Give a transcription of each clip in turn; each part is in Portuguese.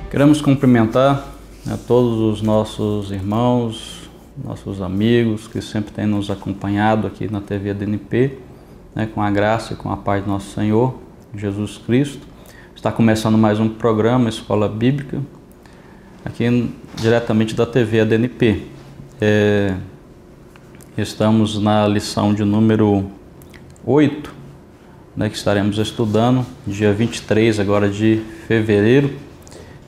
Queremos cumprimentar todos os nossos irmãos, nossos amigos que sempre têm nos acompanhado aqui na TV ADNP, com a graça e com a paz do nosso Senhor Jesus Cristo. Está começando mais um programa Escola Bíblica, aqui diretamente da TV ADNP. Estamos na lição de número 8, que estaremos estudando, dia 23 agora de fevereiro,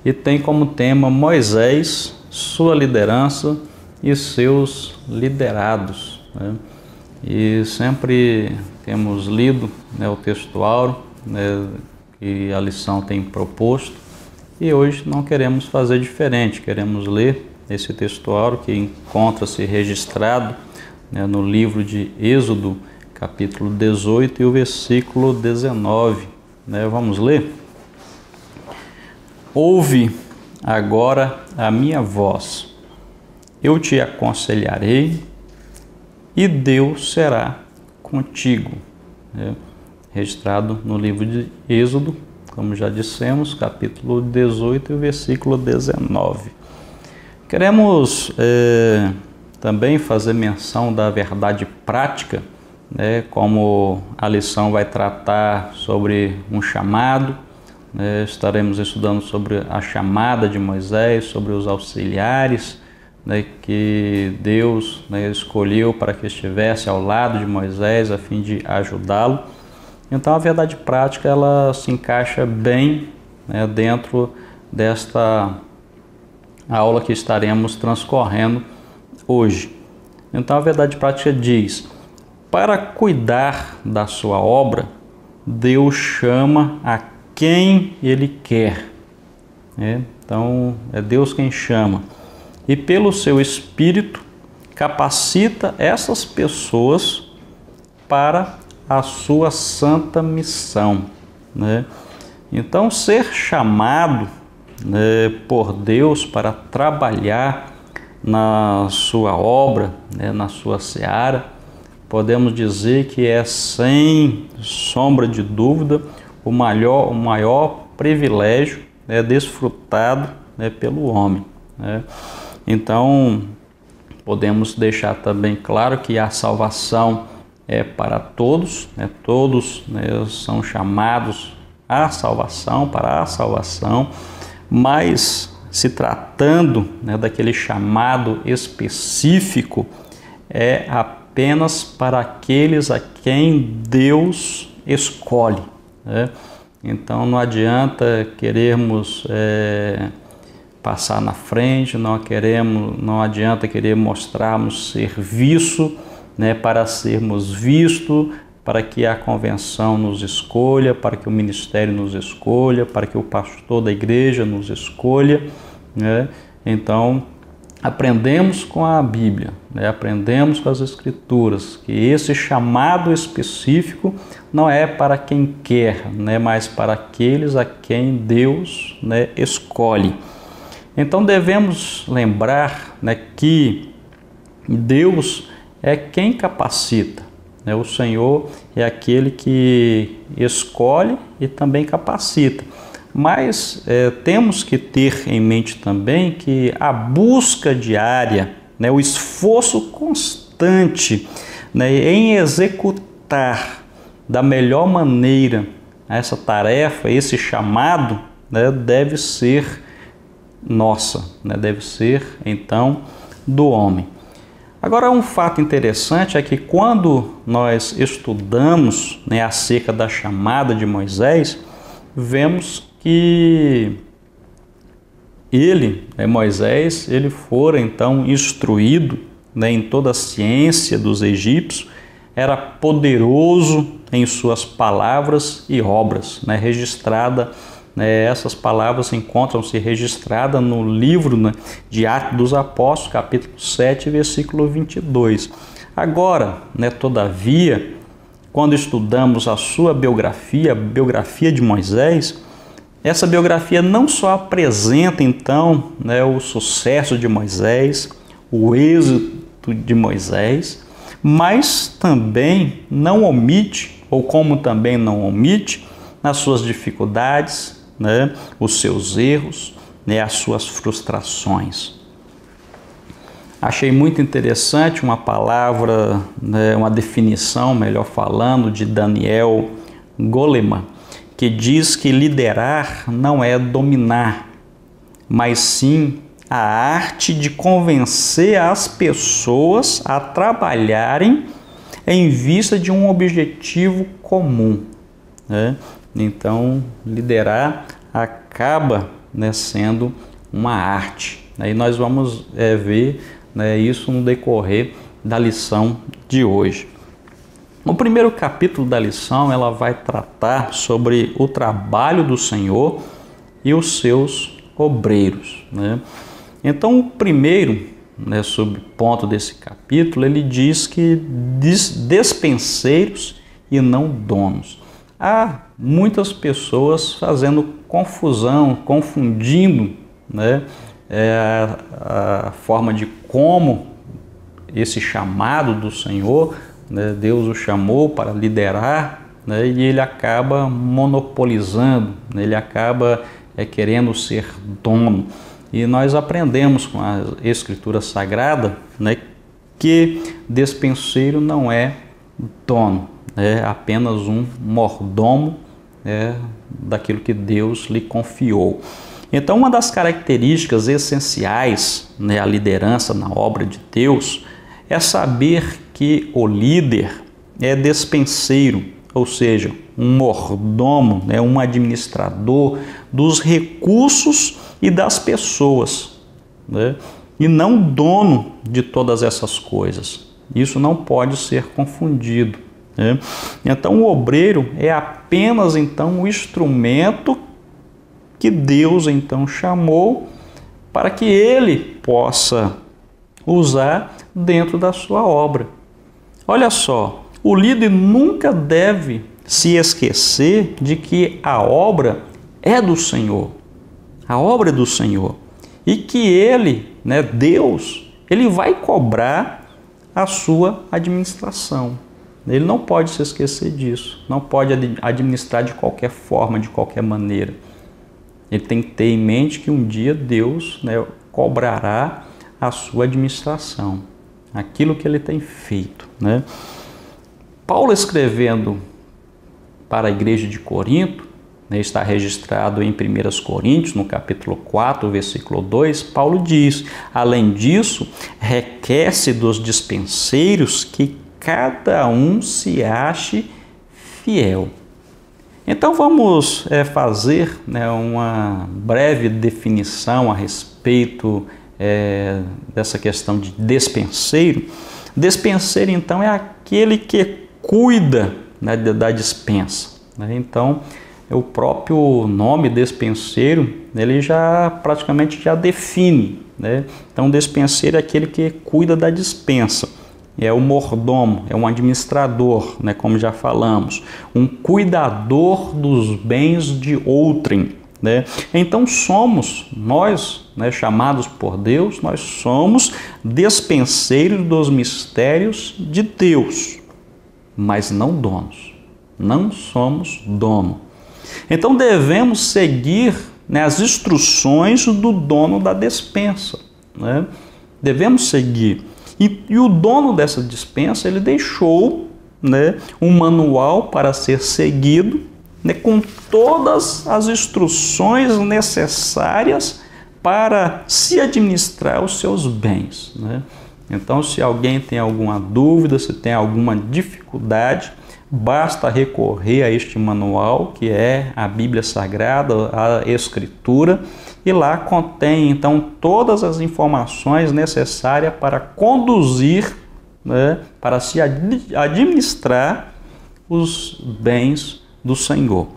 e tem como tema Moisés, sua liderança e seus liderados. E sempre temos lido o textuário que a lição tem proposto, e hoje não queremos fazer diferente, queremos ler esse textuário que encontra-se registrado no livro de Êxodo, capítulo 18 e o versículo 19. Vamos ler? Ouve agora a minha voz, eu te aconselharei e Deus será contigo. Registrado no livro de Êxodo, como já dissemos, capítulo 18 e versículo 19. Queremos também fazer menção da verdade prática, como a lição vai tratar sobre um chamado. Estaremos estudando sobre a chamada de Moisés, sobre os auxiliares que Deus escolheu para que estivesse ao lado de Moisés a fim de ajudá-lo. Então a verdade prática ela se encaixa bem dentro desta aula que estaremos transcorrendo hoje. Então a verdade prática diz: para cuidar da sua obra, Deus chama a quem Ele quer. Então é Deus quem chama. E pelo seu Espírito capacita essas pessoas para a sua santa missão. Então ser chamado por Deus para trabalhar na sua obra, na sua seara, podemos dizer que é sem sombra de dúvida o maior privilégio desfrutado pelo homem. Então, podemos deixar também claro que a salvação é para todos, todos são chamados à salvação, para a salvação, mas se tratando daquele chamado específico, é apenas para aqueles a quem Deus escolhe. Então não adianta querermos passar na frente, não adianta querer mostrarmos serviço para sermos vistos, para que a convenção nos escolha, para que o ministério nos escolha, para que o pastor da igreja nos escolha. Então aprendemos com a Bíblia, aprendemos com as Escrituras, que esse chamado específico não é para quem quer, mas para aqueles a quem Deus escolhe. Então devemos lembrar que Deus é quem capacita, o Senhor é aquele que escolhe e também capacita. Mas temos que ter em mente também que a busca diária, o esforço constante em executar da melhor maneira essa tarefa, esse chamado, deve ser nossa, deve ser então do homem. Agora, um fato interessante é que quando nós estudamos acerca da chamada de Moisés, vemos que Moisés, ele fora então instruído em toda a ciência dos egípcios, era poderoso em suas palavras e obras, essas palavras encontram-se registradas no livro de Atos dos Apóstolos, capítulo 7, versículo 22. Agora, todavia, quando estudamos a sua biografia, a biografia de Moisés, essa biografia não só apresenta então o sucesso de Moisés, o êxito de Moisés, mas também não omite, ou como também não omite, nas suas dificuldades, os seus erros, né, as suas frustrações. Achei muito interessante uma palavra, né, uma definição, melhor falando, de Daniel Goleman, que diz que liderar não é dominar, mas sim a arte de convencer as pessoas a trabalharem em vista de um objetivo comum, né? Então, liderar acaba, né, sendo uma arte. E nós vamos ver, né, isso no decorrer da lição de hoje. No primeiro capítulo da lição, ela vai tratar sobre o trabalho do Senhor e os seus obreiros, né? Então, o primeiro, né, subponto desse capítulo, ele diz que despenseiros e não donos. Há muitas pessoas fazendo confusão, confundindo, né, a forma de como esse chamado do Senhor, né, Deus o chamou para liderar, né, e ele acaba monopolizando, né, ele acaba querendo ser dono. E nós aprendemos com a Escritura Sagrada, né, que despenseiro não é dono, é apenas um mordomo, daquilo que Deus lhe confiou. Então, uma das características essenciais, né, à liderança na obra de Deus é saber que o líder é despenseiro, ou seja, um mordomo, né, um administrador dos recursos e das pessoas, né, e não dono de todas essas coisas. Isso não pode ser confundido, né? Então, o obreiro é apenas então o instrumento que Deus então chamou para que ele possa usar dentro da sua obra. Olha só, o líder nunca deve se esquecer de que a obra é do Senhor. A obra é do Senhor. E que ele, né, Deus, ele vai cobrar a sua administração. Ele não pode se esquecer disso. Não pode administrar de qualquer forma, de qualquer maneira. Ele tem que ter em mente que um dia Deus, né, cobrará a sua administração, aquilo que ele tem feito, né? Paulo, escrevendo para a igreja de Corinto, né, está registrado em 1 Coríntios, no capítulo 4, versículo 2, Paulo diz: além disso, requer-se dos dispenseiros que cada um se ache fiel. Então vamos fazer, né, uma breve definição a respeito dessa questão de despenseiro. Despenseiro, então, é aquele que cuida, né, da dispensa, né? Então, o próprio nome despenseiro, ele já praticamente já define, né? Então, despenseiro é aquele que cuida da dispensa. É o mordomo, é um administrador, né, como já falamos, um cuidador dos bens de outrem, né? Então somos nós, né, chamados por Deus, nós somos despenseiros dos mistérios de Deus, mas não donos, não somos dono. Então devemos seguir, né, as instruções do dono da despensa, né? Devemos seguir. E o dono dessa dispensa, ele deixou, né, um manual para ser seguido, né, com todas as instruções necessárias para se administrar os seus bens, né? Então, se alguém tem alguma dúvida, se tem alguma dificuldade, basta recorrer a este manual, que é a Bíblia Sagrada, a Escritura, e lá contém então todas as informações necessárias para conduzir, né, para se administrar os bens do Senhor.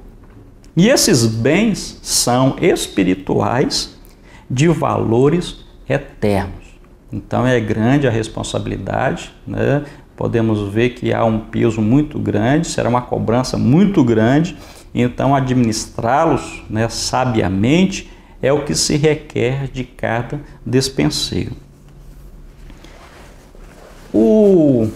E esses bens são espirituais, de valores eternos. Então é grande a responsabilidade, né? Podemos ver que há um peso muito grande, será uma cobrança muito grande. Então administrá-los, né, sabiamente é o que se requer de cada despenseiro. O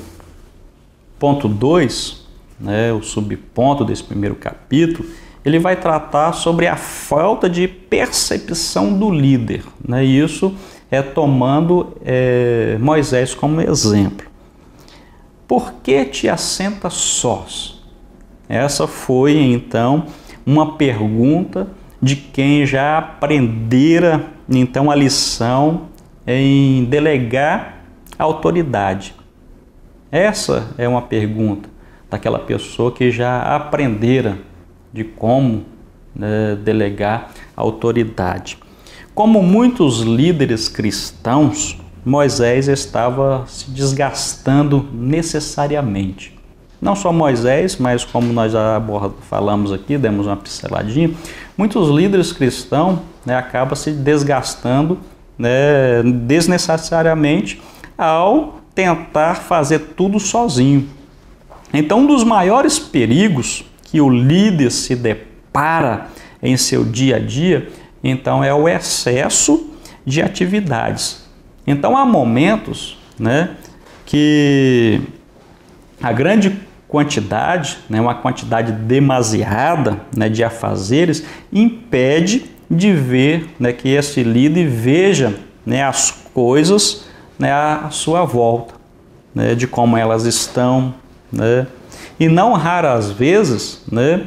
ponto 2, né, o subponto desse primeiro capítulo, ele vai tratar sobre a falta de percepção do líder, né? Isso é tomando Moisés como exemplo. Por que te assenta sós? Essa foi então uma pergunta de quem já aprendera então a lição em delegar autoridade. Essa é uma pergunta daquela pessoa que já aprendera de como, né, delegar autoridade. Como muitos líderes cristãos, Moisés estava se desgastando necessariamente. Não só Moisés, mas como nós já falamos aqui, demos uma pinceladinha, muitos líderes cristãos, né, acabam se desgastando, né, desnecessariamente ao tentar fazer tudo sozinho. Então, um dos maiores perigos que o líder se depara em seu dia a dia, então, é o excesso de atividades. Então, há momentos, né, que a grande quantidade, né, uma quantidade demasiada, né, de afazeres, impede de ver, né, que esse líder veja, né, as coisas, né, à sua volta, né, de como elas estão, né, e não raras vezes, né,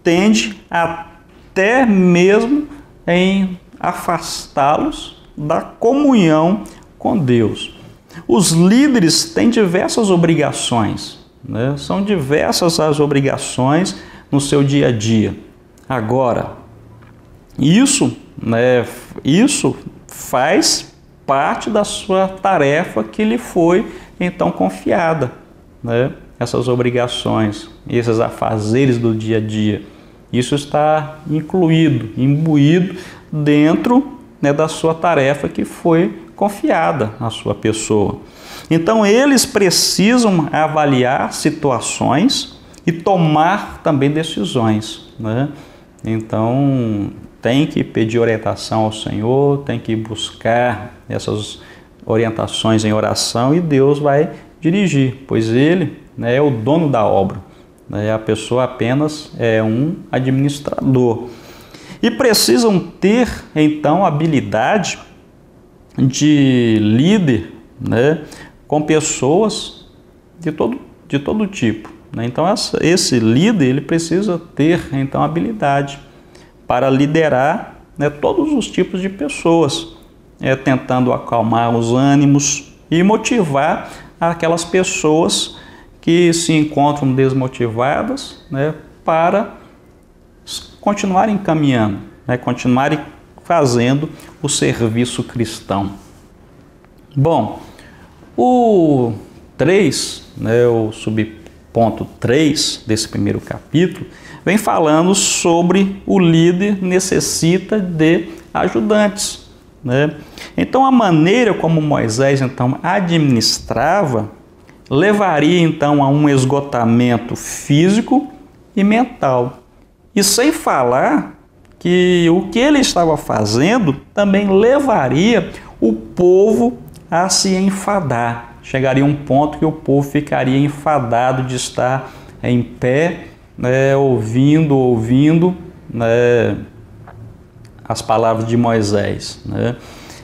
tende até mesmo em afastá-los da comunhão com Deus. Os líderes têm diversas obrigações, né, são diversas as obrigações no seu dia a dia. Agora, isso faz parte da sua tarefa que lhe foi então confiada, né? Essas obrigações, esses afazeres do dia a dia, isso está incluído, imbuído dentro, né, da sua tarefa que foi confiada à sua pessoa. Então eles precisam avaliar situações e tomar também decisões, né? Então tem que pedir orientação ao Senhor, tem que buscar essas orientações em oração e Deus vai dirigir, pois Ele, né, é o dono da obra, né? A pessoa apenas é um administrador. E precisam ter, então, habilidade de líder, né, com pessoas de todo tipo, né? Então, esse líder ele precisa ter, então, habilidade para liderar, né, todos os tipos de pessoas, tentando acalmar os ânimos e motivar aquelas pessoas que se encontram desmotivadas, né, para continuarem caminhando, né, continuarem fazendo o serviço cristão. Bom, o 3, né, o subponto 3 desse primeiro capítulo, vem falando sobre o líder necessita de ajudantes, né? Então a maneira como Moisés então administrava levaria então a um esgotamento físico e mental. E sem falar que o que ele estava fazendo também levaria o povo a se enfadar. Chegaria um ponto que o povo ficaria enfadado de estar em pé, né, ouvindo, né, as palavras de Moisés, né?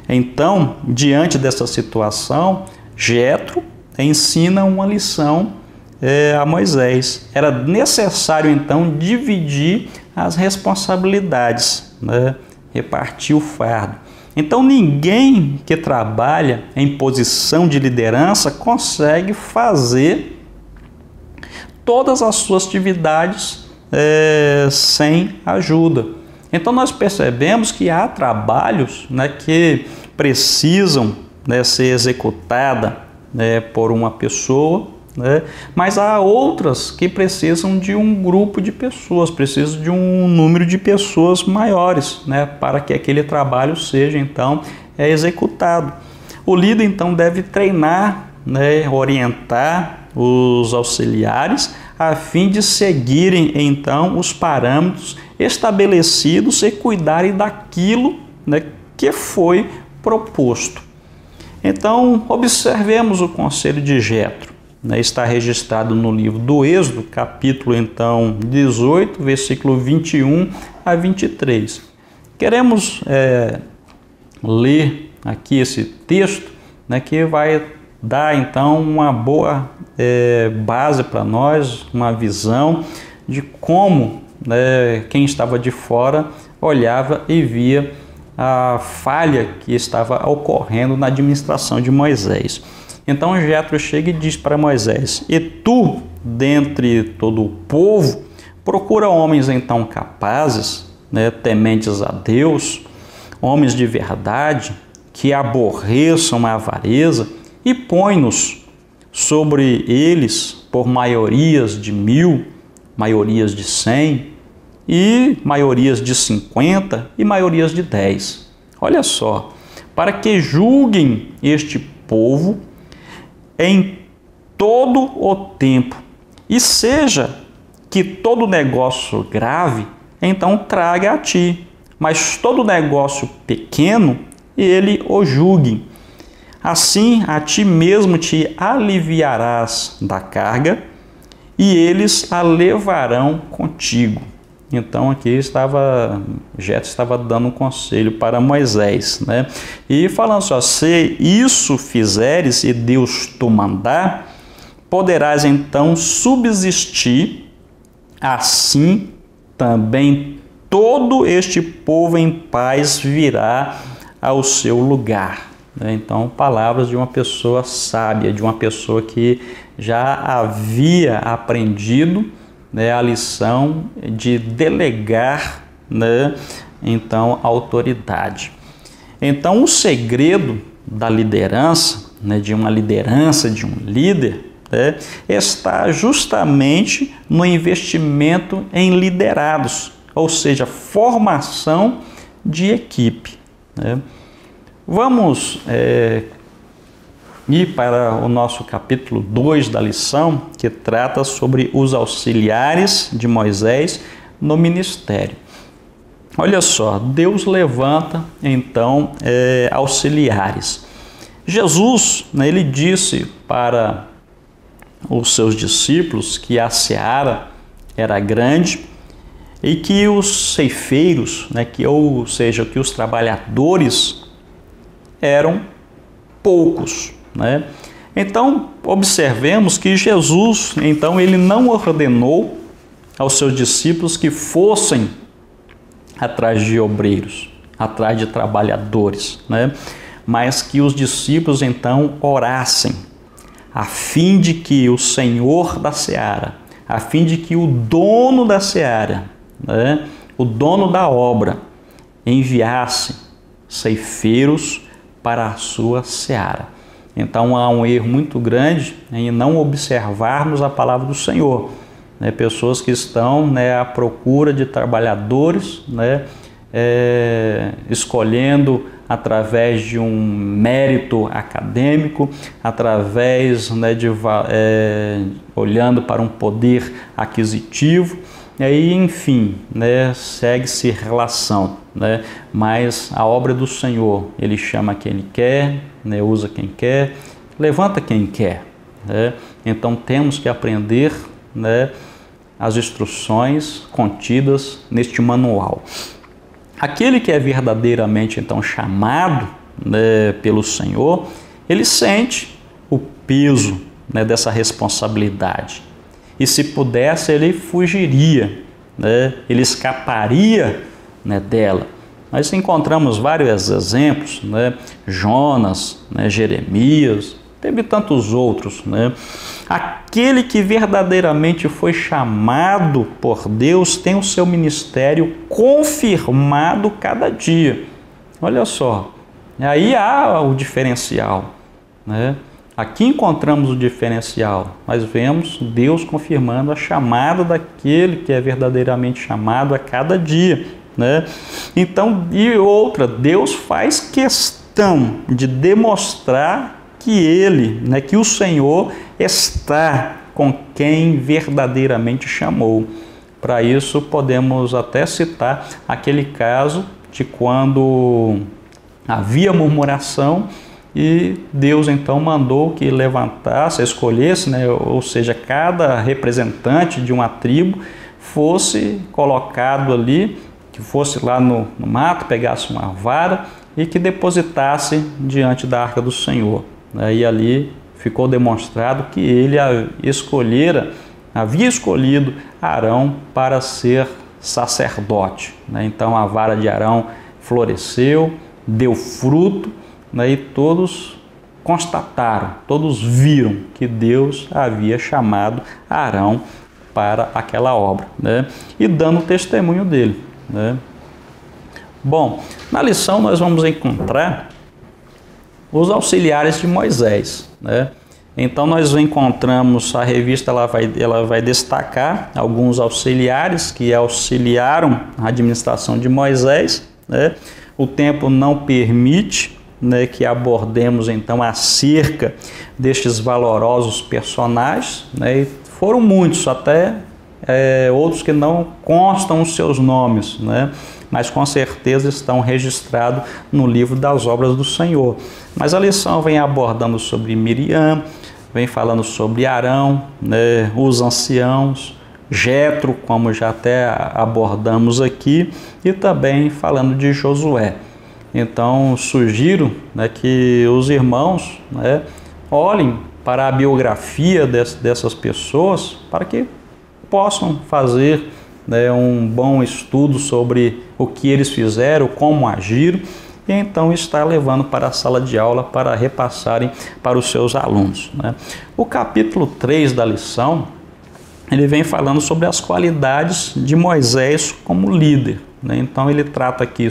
Então, diante dessa situação, Jetro ensina uma lição a Moisés. Era necessário, então, dividir as responsabilidades, né? Repartir o fardo. Então, ninguém que trabalha em posição de liderança consegue fazer todas as suas atividades sem ajuda. Então, nós percebemos que há trabalhos, né, que precisam, né, ser executada, né, por uma pessoa, né, mas há outras que precisam de um grupo de pessoas, precisam de um número de pessoas maiores, né, para que aquele trabalho seja então executado. O líder então deve treinar, né, orientar os auxiliares a fim de seguirem então os parâmetros estabelecidos e cuidarem daquilo, né, que foi proposto. Então, observemos o conselho de Jetro. né, está registrado no livro do Êxodo, capítulo então 18, versículo 21 a 23. Queremos ler aqui esse texto, né, que vai dar então uma boa base para nós, uma visão de como, né, quem estava de fora olhava e via a falha que estava ocorrendo na administração de Moisés. Então Jetro chega e diz para Moisés: e tu, dentre todo o povo, procura homens então capazes, né, tementes a Deus, homens de verdade, que aborreçam a avareza, e põe-nos sobre eles por maiorias de 1000, maiorias de 100, e maiorias de 50 e maiorias de 10. Olha só, para que julguem este povo em todo o tempo, e seja que todo negócio grave, então traga a ti, mas todo negócio pequeno, ele o julgue. Assim a ti mesmo te aliviarás da carga, e eles a levarão contigo. Então aqui Jetro estava dando um conselho para Moisés, né? E falando só: se isso fizeres e Deus te mandar, poderás então subsistir, assim também todo este povo em paz virá ao seu lugar. Então, palavras de uma pessoa sábia, de uma pessoa que já havia aprendido, né, a lição de delegar, né, então, autoridade. Então, o segredo da liderança, né, de uma liderança, de um líder, né, está justamente no investimento em liderados, ou seja, formação de equipe, né? Vamos ir para o nosso capítulo 2 da lição, que trata sobre os auxiliares de Moisés no ministério. Olha só, Deus levanta então auxiliares. Jesus, né, ele disse para os seus discípulos que a seara era grande e que os ceifeiros, né, ou seja, que os trabalhadores eram poucos, né? Então, observemos que Jesus, então, ele não ordenou aos seus discípulos que fossem atrás de obreiros, atrás de trabalhadores, né? Mas que os discípulos, então, orassem, a fim de que o Senhor da seara, a fim de que o dono da seara, né, o dono da obra, enviasse ceifeiros para a sua seara. Então há um erro muito grande em não observarmos a palavra do Senhor, né? Pessoas que estão, né, à procura de trabalhadores, né, escolhendo através de um mérito acadêmico, através, né, olhando para um poder aquisitivo, e aí, enfim, né, segue-se relação, né? Mas a obra do Senhor, Ele chama quem Ele quer, né, usa quem quer, levanta quem quer, né? Então temos que aprender, né, as instruções contidas neste manual. Aquele que é verdadeiramente então chamado, né, pelo Senhor, ele sente o peso, né, dessa responsabilidade. E se pudesse, ele fugiria, né? Ele escaparia, né, dela. Nós encontramos vários exemplos, né? Jonas, né, Jeremias, teve tantos outros, né? Aquele que verdadeiramente foi chamado por Deus tem o seu ministério confirmado cada dia. Olha só, aí há o diferencial, né? Aqui encontramos o diferencial. Nós vemos Deus confirmando a chamada daquele que é verdadeiramente chamado a cada dia, né? Então, e outra, Deus faz questão de demonstrar que Ele, né, que o Senhor está com quem verdadeiramente chamou. Para isso, podemos até citar aquele caso de quando havia murmuração e Deus então mandou que levantasse, escolhesse, né, ou seja, cada representante de uma tribo fosse colocado ali, que fosse lá no mato, pegasse uma vara e que depositasse diante da arca do Senhor. E ali ficou demonstrado que ele havia escolhido Arão para ser sacerdote. Então a vara de Arão floresceu, deu fruto, e todos constataram, todos viram que Deus havia chamado Arão para aquela obra, e dando testemunho dele. Bom, na lição nós vamos encontrar os auxiliares de Moisés. Então nós encontramos, a revista ela vai destacar alguns auxiliares que auxiliaram a administração de Moisés. O tempo não permite que abordemos então acerca destes valorosos personagens, e foram muitos, até outros que não constam os seus nomes, mas com certeza estão registrados no livro das obras do Senhor. Mas a lição vem abordando sobre Miriam, vem falando sobre Arão, os anciãos, Jetro, como já até abordamos aqui, e também falando de Josué. Então, sugiro que os irmãos olhem para a biografia dessas pessoas para que possam fazer um bom estudo sobre o que eles fizeram, como agiram, e então estar levando para a sala de aula para repassarem para os seus alunos. O capítulo 3 da lição, ele vem falando sobre as qualidades de Moisés como líder. Então ele trata aqui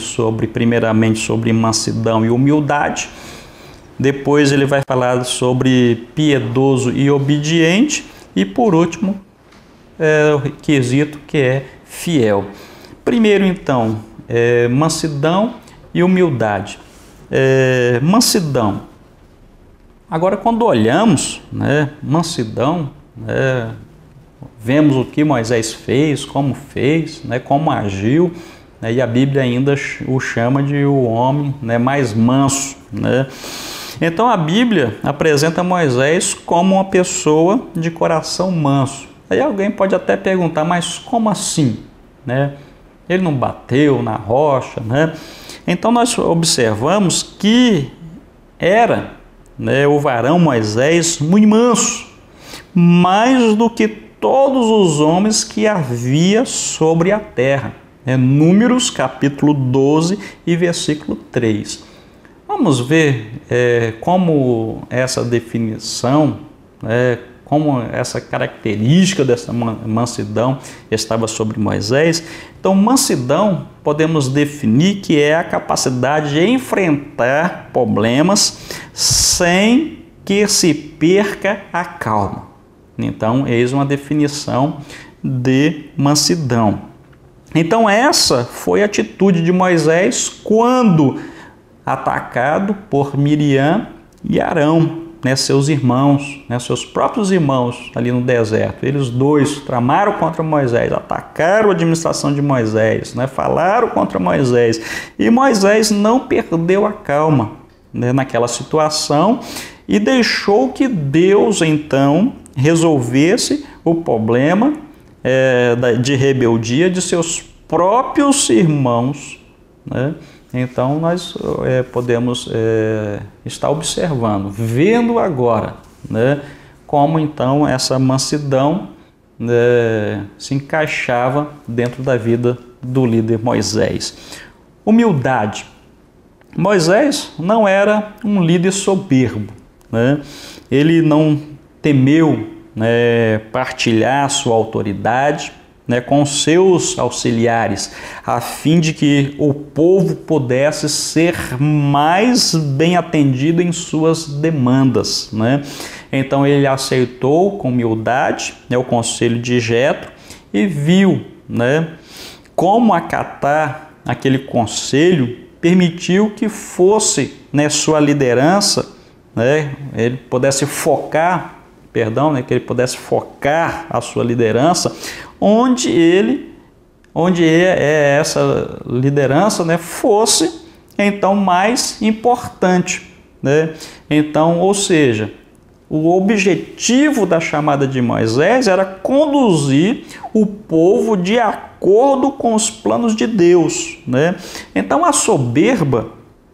primeiramente sobre mansidão e humildade, depois ele vai falar sobre piedoso e obediente, e por último o quesito que é fiel. Primeiro então, mansidão e humildade. Mansidão. Agora quando olhamos, mansidão, vemos o que Moisés fez, como agiu, e a Bíblia ainda o chama de o homem mais manso. Então a Bíblia apresenta Moisés como uma pessoa de coração manso. Aí alguém pode até perguntar, mas como assim? Ele não bateu na rocha? Então nós observamos que era o varão Moisés muito manso, mais do que todos os homens que havia sobre a terra. Números capítulo 12 e versículo 3. Vamos ver como essa definição, como essa característica dessa mansidão estava sobre Moisés. Então, mansidão podemos definir que é a capacidade de enfrentar problemas sem que se perca a calma. Então, eis uma definição de mansidão. Então, essa foi a atitude de Moisés quando atacado por Miriam e Arão, seus irmãos, seus próprios irmãos ali no deserto. Eles dois tramaram contra Moisés, atacaram a administração de Moisés, falaram contra Moisés. E Moisés não perdeu a calma naquela situação e deixou que Deus, então, resolvesse o problema de rebeldia de seus próprios irmãos. Então nós podemos estar observando, vendo agora, como então essa mansidão se encaixava dentro da vida do líder Moisés. Humildade. Moisés não era um líder soberbo, ele não temeu partilhar sua autoridade com seus auxiliares, a fim de que o povo pudesse ser mais bem atendido em suas demandas. Então ele aceitou com humildade o conselho de Jetro e viu como acatar aquele conselho permitiu que fosse sua liderança, ele pudesse focar, que ele pudesse focar a sua liderança onde essa liderança fosse então mais importante. né? Então, ou seja, o objetivo da chamada de Moisés era conduzir o povo de acordo com os planos de Deus, né? Então a soberba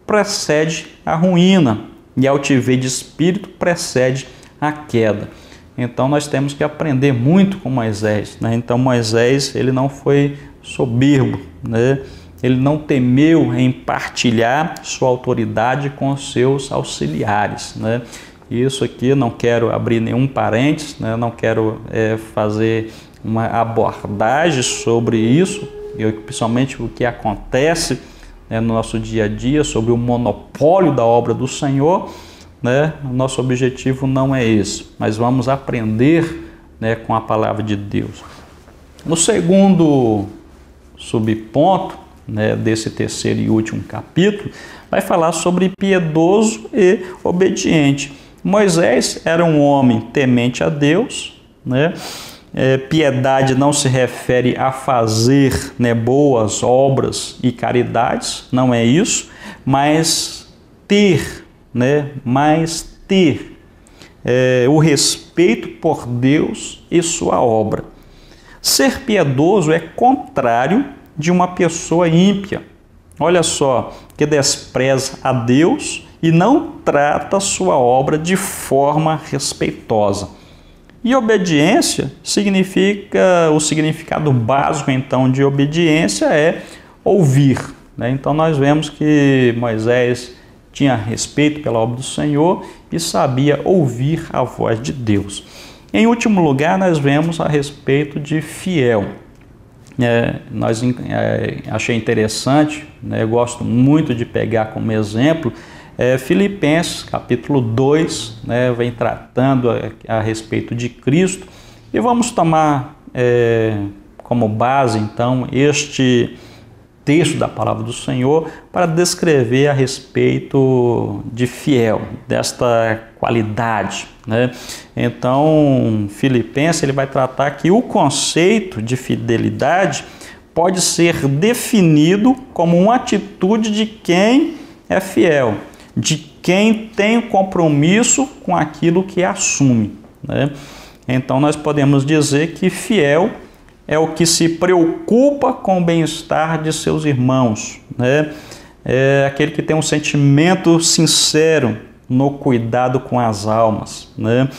precede a ruína e a altivez de espírito precede a queda. Então nós temos que aprender muito com Moisés, né? Então Moisés, ele não foi soberbo, né? Ele não temeu em partilhar sua autoridade com os seus auxiliares, né? Isso aqui não quero abrir nenhum parênteses, né? Não quero fazer uma abordagem sobre isso, principalmente o que acontece, né, no nosso dia a dia, sobre o monopólio da obra do Senhor, né? O nosso objetivo não é esse, mas vamos aprender, né, com a palavra de Deus. No segundo subponto, né, desse terceiro e último capítulo, vai falar sobre piedoso e obediente. Moisés era um homem temente a Deus, né? Piedade não se refere a fazer, né, boas obras e caridades, não é isso, mas ter, né, o respeito por Deus e sua obra. Ser piedoso é contrário de uma pessoa ímpia, olha só, que despreza a Deus e não trata sua obra de forma respeitosa. E obediência significa, o significado básico então de obediência é ouvir, né? Então nós vemos que Moisés tinha respeito pela obra do Senhor e sabia ouvir a voz de Deus. Em último lugar, nós vemos a respeito de fiel. Achei interessante, né? Eu gosto muito de pegar como exemplo Filipenses capítulo 2, né? Vem tratando a respeito de Cristo, e vamos tomar como base então este texto da palavra do Senhor para descrever a respeito de fiel, desta qualidade, né? Então, Filipenses, ele vai tratar que o conceito de fidelidade pode ser definido como uma atitude de quem é fiel, de quem tem compromisso com aquilo que assume, né? Então, nós podemos dizer que fiel é o que se preocupa com o bem-estar de seus irmãos, né? É aquele que tem um sentimento sincero no cuidado com as almas, né?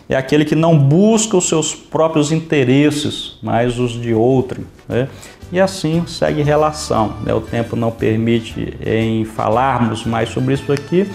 É aquele que não busca os seus próprios interesses, mas os de outrem, né? E assim segue relação, né? O tempo não permite em falarmos mais sobre isso aqui,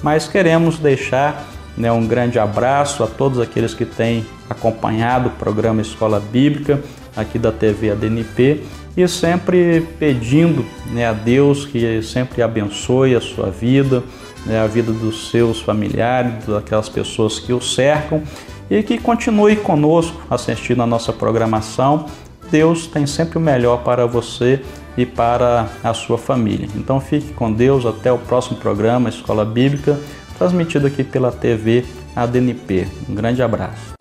mas queremos deixar, né, um grande abraço a todos aqueles que têm acompanhado o programa Escola Bíblica aqui da TV ADNP, e sempre pedindo, né, a Deus que sempre abençoe a sua vida, né, a vida dos seus familiares, daquelas pessoas que o cercam, e que continue conosco assistindo a nossa programação. Deus tem sempre o melhor para você e para a sua família. Então fique com Deus, até o próximo programa Escola Bíblica, transmitido aqui pela TV ADNP. Um grande abraço.